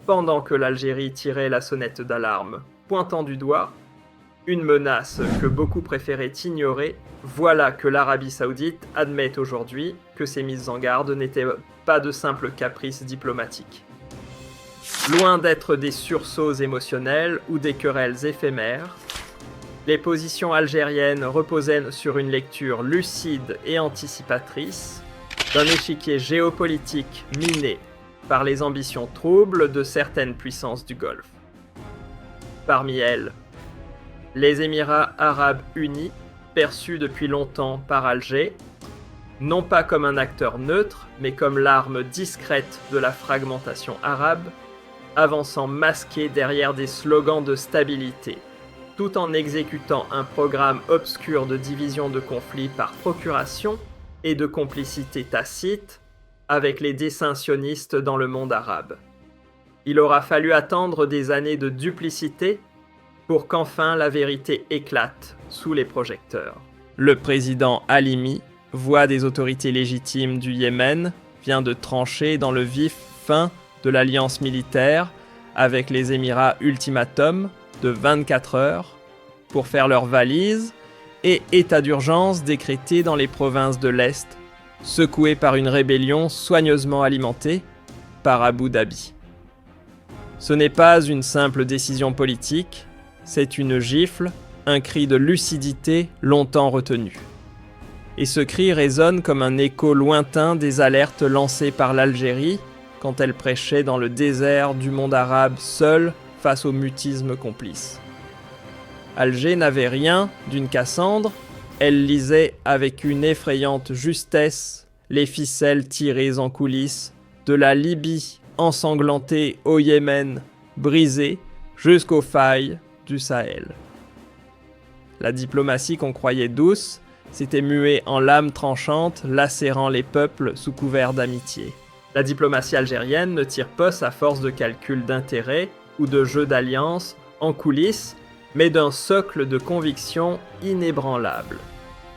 pendant que l'Algérie tirait la sonnette d'alarme, pointant du doigt une menace que beaucoup préféraient ignorer, voilà que l'Arabie Saoudite admet aujourd'hui que ces mises en garde n'étaient pas de simples caprices diplomatiques. Loin d'être des sursauts émotionnels ou des querelles éphémères, les positions algériennes reposaient sur une lecture lucide et anticipatrice d'un échiquier géopolitique miné par les ambitions troubles de certaines puissances du Golfe. Parmi elles, les Émirats arabes unis, perçus depuis longtemps par Alger, non pas comme un acteur neutre, mais comme l'arme discrète de la fragmentation arabe, avançant masqué derrière des slogans de stabilité, tout en exécutant un programme obscur de division de conflits par procuration et de complicité tacite avec les desseins sionistes dans le monde arabe. Il aura fallu attendre des années de duplicité pour qu'enfin la vérité éclate sous les projecteurs. Le président Halimi, voix des autorités légitimes du Yémen, vient de trancher dans le vif fin de l'alliance militaire avec les Émirats ultimatum de 24 heures pour faire leurs valises et état d'urgence décrété dans les provinces de l'Est, secouées par une rébellion soigneusement alimentée par Abu Dhabi. Ce n'est pas une simple décision politique, c'est une gifle, un cri de lucidité longtemps retenu. Et ce cri résonne comme un écho lointain des alertes lancées par l'Algérie quand elle prêchait dans le désert du monde arabe seule face au mutisme complice. Alger n'avait rien d'une Cassandre, elle lisait avec une effrayante justesse les ficelles tirées en coulisses de la Libye ensanglantée au Yémen, brisée jusqu'aux failles du Sahel. La diplomatie qu'on croyait douce s'était muée en lame tranchante, lacérant les peuples sous couvert d'amitié. La diplomatie algérienne ne tire pas sa force de calcul d'intérêt ou de jeu d'alliance en coulisses, mais d'un socle de conviction inébranlable,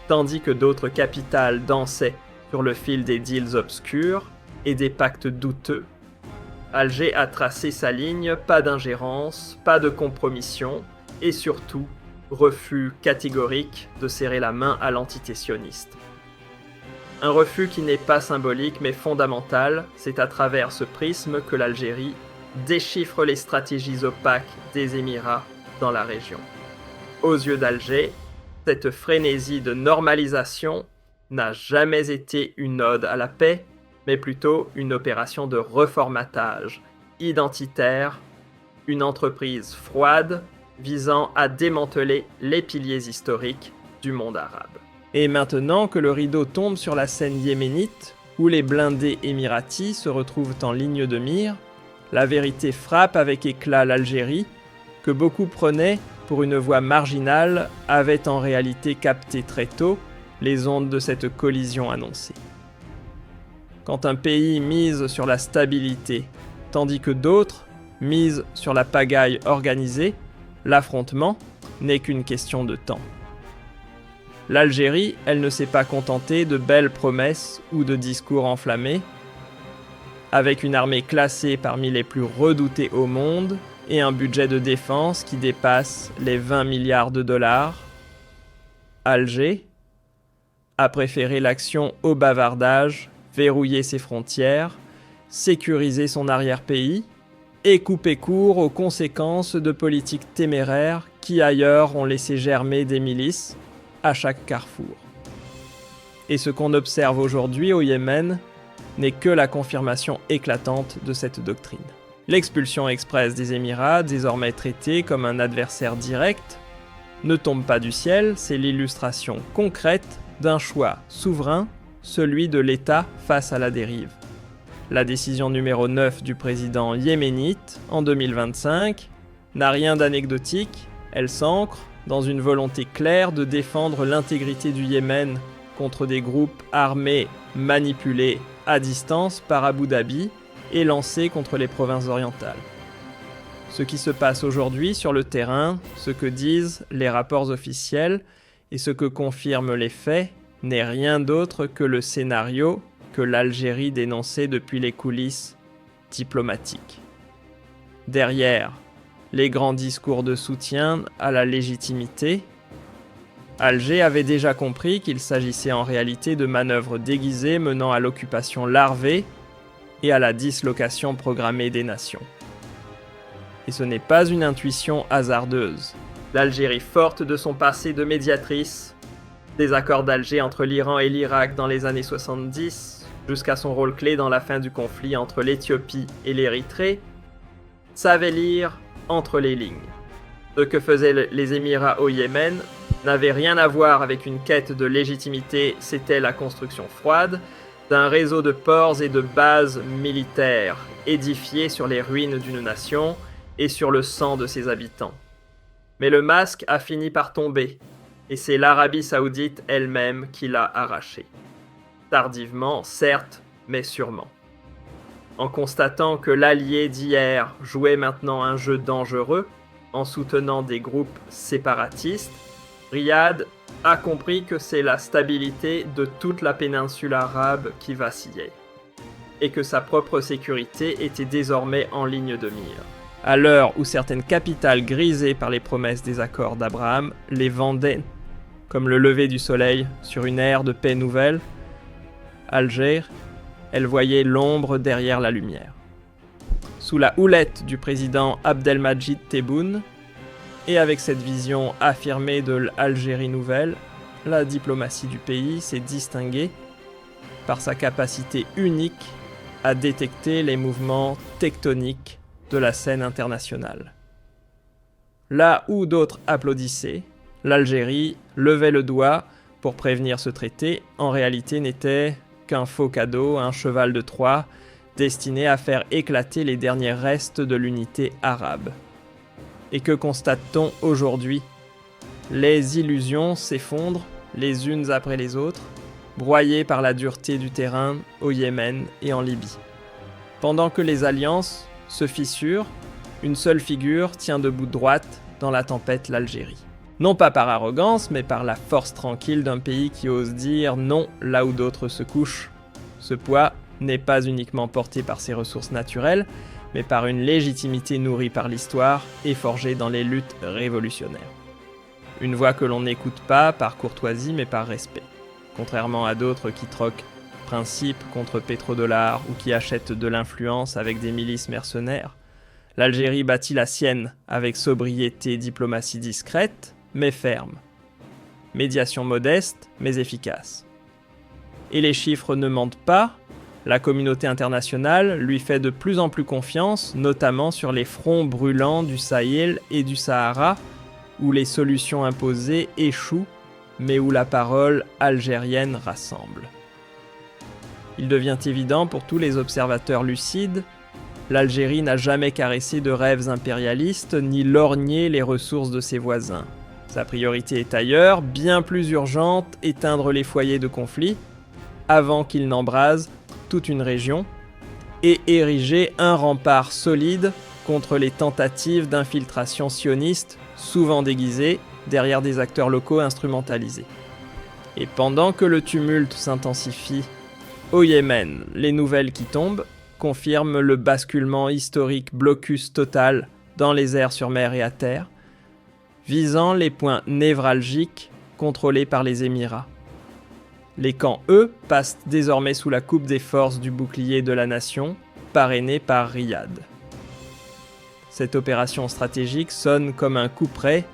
tandis que d'autres capitales dansaient sur le fil des deals obscurs et des pactes douteux. Alger a tracé sa ligne, pas d'ingérence, pas de compromission, et surtout, refus catégorique de serrer la main à l'entité sioniste. Un refus qui n'est pas symbolique mais fondamental, c'est à travers ce prisme que l'Algérie déchiffre les stratégies opaques des Émirats dans la région. Aux yeux d'Alger, cette frénésie de normalisation n'a jamais été une ode à la paix, mais plutôt une opération de reformatage identitaire, une entreprise froide visant à démanteler les piliers historiques du monde arabe. Et maintenant que le rideau tombe sur la scène yéménite, où les blindés émiratis se retrouvent en ligne de mire, la vérité frappe avec éclat l'Algérie, que beaucoup prenaient pour une voix marginale, avait en réalité capté très tôt les ondes de cette collision annoncée. Quand un pays mise sur la stabilité, tandis que d'autres misent sur la pagaille organisée, l'affrontement n'est qu'une question de temps. L'Algérie, elle ne s'est pas contentée de belles promesses ou de discours enflammés. Avec une armée classée parmi les plus redoutées au monde et un budget de défense qui dépasse les 20 milliards de dollars, Alger a préféré l'action au bavardage, verrouiller ses frontières, sécuriser son arrière-pays et couper court aux conséquences de politiques téméraires qui ailleurs ont laissé germer des milices à chaque carrefour. Et ce qu'on observe aujourd'hui au Yémen n'est que la confirmation éclatante de cette doctrine. L'expulsion express des Émirats, désormais traités comme un adversaire direct, ne tombe pas du ciel, c'est l'illustration concrète d'un choix souverain, celui de l'État face à la dérive. La décision numéro 9 du président yéménite en 2025 n'a rien d'anecdotique, elle s'ancre dans une volonté claire de défendre l'intégrité du Yémen contre des groupes armés manipulés à distance par Abu Dhabi et lancés contre les provinces orientales. Ce qui se passe aujourd'hui sur le terrain, ce que disent les rapports officiels et ce que confirment les faits n'est rien d'autre que le scénario que l'Algérie dénonçait depuis les coulisses diplomatiques. Derrière les grands discours de soutien à la légitimité, Alger avait déjà compris qu'il s'agissait en réalité de manœuvres déguisées menant à l'occupation larvée et à la dislocation programmée des nations. Et ce n'est pas une intuition hasardeuse. L'Algérie, forte de son passé de médiatrice, des accords d'Alger entre l'Iran et l'Irak dans les années 70, jusqu'à son rôle clé dans la fin du conflit entre l'Éthiopie et l'Érythrée, savait lire entre les lignes. Ce que faisaient les Émirats au Yémen n'avait rien à voir avec une quête de légitimité, c'était la construction froide d'un réseau de ports et de bases militaires édifiés sur les ruines d'une nation et sur le sang de ses habitants. Mais le masque a fini par tomber, et c'est l'Arabie Saoudite elle-même qui l'a arraché. Tardivement, certes, mais sûrement. En constatant que l'allié d'hier jouait maintenant un jeu dangereux, en soutenant des groupes séparatistes, Riyad a compris que c'est la stabilité de toute la péninsule arabe qui vacillait, et que sa propre sécurité était désormais en ligne de mire. À l'heure où certaines capitales grisées par les promesses des accords d'Abraham les vendaient comme le lever du soleil sur une ère de paix nouvelle, Alger, elle voyait l'ombre derrière la lumière. Sous la houlette du président Abdelmadjid Tebboune, et avec cette vision affirmée de l'Algérie nouvelle, la diplomatie du pays s'est distinguée par sa capacité unique à détecter les mouvements tectoniques de la scène internationale. Là où d'autres applaudissaient, l'Algérie levait le doigt pour prévenir ce traité, en réalité n'était qu'un faux cadeau, un cheval de Troie, destiné à faire éclater les derniers restes de l'unité arabe. Et que constate-t-on aujourd'hui ? Les illusions s'effondrent les unes après les autres, broyées par la dureté du terrain au Yémen et en Libye. Pendant que les alliances se fissurent, une seule figure tient debout droite dans la tempête l'Algérie. Non pas par arrogance, mais par la force tranquille d'un pays qui ose dire non là où d'autres se couchent. Ce poids n'est pas uniquement porté par ses ressources naturelles, mais par une légitimité nourrie par l'histoire et forgée dans les luttes révolutionnaires. Une voix que l'on n'écoute pas par courtoisie mais par respect, contrairement à d'autres qui troquent principes contre pétrodollars ou qui achètent de l'influence avec des milices mercenaires. L'Algérie bâtit la sienne avec sobriété, diplomatie discrète mais ferme, médiation modeste mais efficace. Et les chiffres ne mentent pas. La communauté internationale lui fait de plus en plus confiance, notamment sur les fronts brûlants du Sahel et du Sahara, où les solutions imposées échouent, mais où la parole algérienne rassemble. Il devient évident pour tous les observateurs lucides, l'Algérie n'a jamais caressé de rêves impérialistes ni lorgné les ressources de ses voisins. Sa priorité est ailleurs, bien plus urgente, éteindre les foyers de conflit, avant qu'ils n'embrasent toute une région, et ériger un rempart solide contre les tentatives d'infiltration sioniste, souvent déguisées, derrière des acteurs locaux instrumentalisés. Et pendant que le tumulte s'intensifie au Yémen, les nouvelles qui tombent confirment le basculement historique blocus total dans les airs sur mer et à terre, visant les points névralgiques contrôlés par les Émirats. Les camps, eux, passent désormais sous la coupe des forces du bouclier de la nation, parrainées par Riyad. Cette opération stratégique sonne comme un coup près.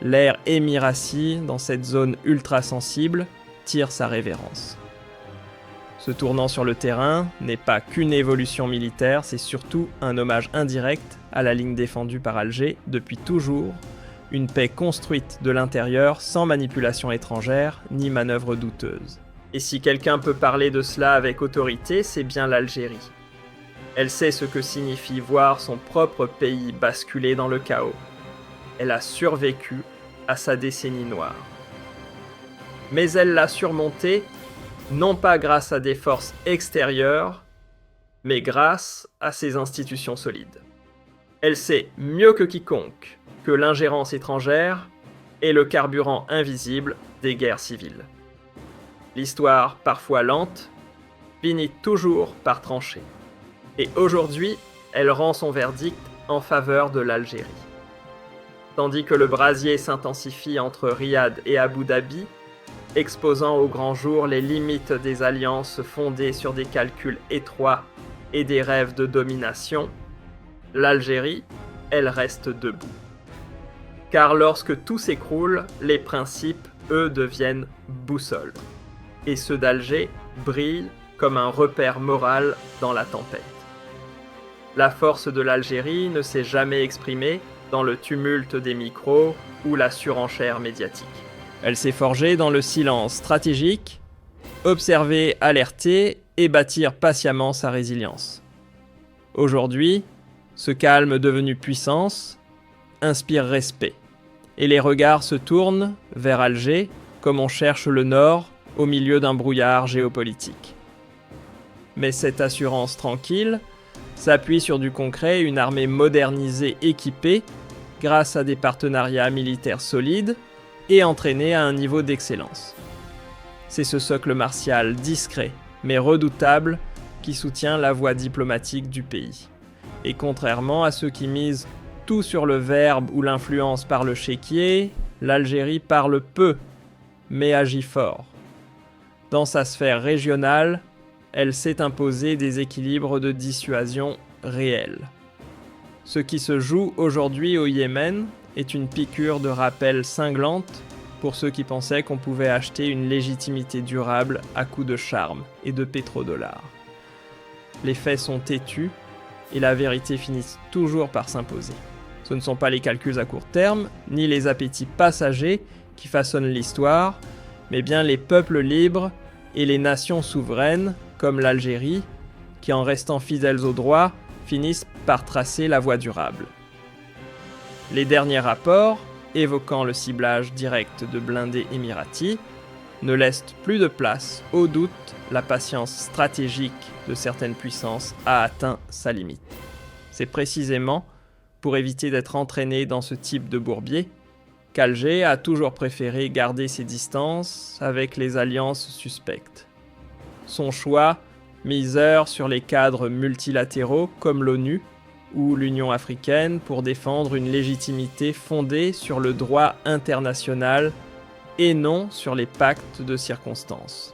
L'ère émirati, dans cette zone ultra-sensible, tire sa révérence. Ce tournant sur le terrain n'est pas qu'une évolution militaire, c'est surtout un hommage indirect à la ligne défendue par Alger depuis toujours, une paix construite de l'intérieur sans manipulation étrangère ni manœuvre douteuse. Et si quelqu'un peut parler de cela avec autorité, c'est bien l'Algérie. Elle sait ce que signifie voir son propre pays basculer dans le chaos. Elle a survécu à sa décennie noire. Mais elle l'a surmonté, non pas grâce à des forces extérieures, mais grâce à ses institutions solides. Elle sait mieux que quiconque que l'ingérence étrangère est le carburant invisible des guerres civiles. L'histoire, parfois lente, finit toujours par trancher. Et aujourd'hui, elle rend son verdict en faveur de l'Algérie. Tandis que le brasier s'intensifie entre Riyad et Abu Dhabi, exposant au grand jour les limites des alliances fondées sur des calculs étroits et des rêves de domination, l'Algérie, elle reste debout. Car lorsque tout s'écroule, les principes, eux, deviennent boussoles. Et ceux d'Alger brillent comme un repère moral dans la tempête. La force de l'Algérie ne s'est jamais exprimée dans le tumulte des micros ou la surenchère médiatique. Elle s'est forgée dans le silence stratégique, observer, alerter et bâtir patiemment sa résilience. Aujourd'hui, ce calme devenu puissance inspire respect, et les regards se tournent vers Alger comme on cherche le nord au milieu d'un brouillard géopolitique. Mais cette assurance tranquille s'appuie sur du concret, une armée modernisée, équipée, grâce à des partenariats militaires solides et entraînés à un niveau d'excellence. C'est ce socle martial discret, mais redoutable, qui soutient la voie diplomatique du pays. Et contrairement à ceux qui misent tout sur le verbe ou l'influence par le chéquier, l'Algérie parle peu, mais agit fort. Dans sa sphère régionale, elle s'est imposée des équilibres de dissuasion réels. Ce qui se joue aujourd'hui au Yémen est une piqûre de rappel cinglante pour ceux qui pensaient qu'on pouvait acheter une légitimité durable à coups de charme et de pétrodollars. Les faits sont têtus et la vérité finit toujours par s'imposer. Ce ne sont pas les calculs à court terme, ni les appétits passagers qui façonnent l'histoire, mais bien les peuples libres et les nations souveraines, comme l'Algérie, qui en restant fidèles au droit, finissent par tracer la voie durable. Les derniers rapports, évoquant le ciblage direct de blindés émiratis, ne laissent plus de place au doute, la patience stratégique de certaines puissances a atteint sa limite. C'est précisément pour éviter d'être entraîné dans ce type de bourbier qu'Alger a toujours préféré garder ses distances avec les alliances suspectes. Son choix miseur sur les cadres multilatéraux comme l'ONU ou l'Union africaine pour défendre une légitimité fondée sur le droit international et non sur les pactes de circonstance.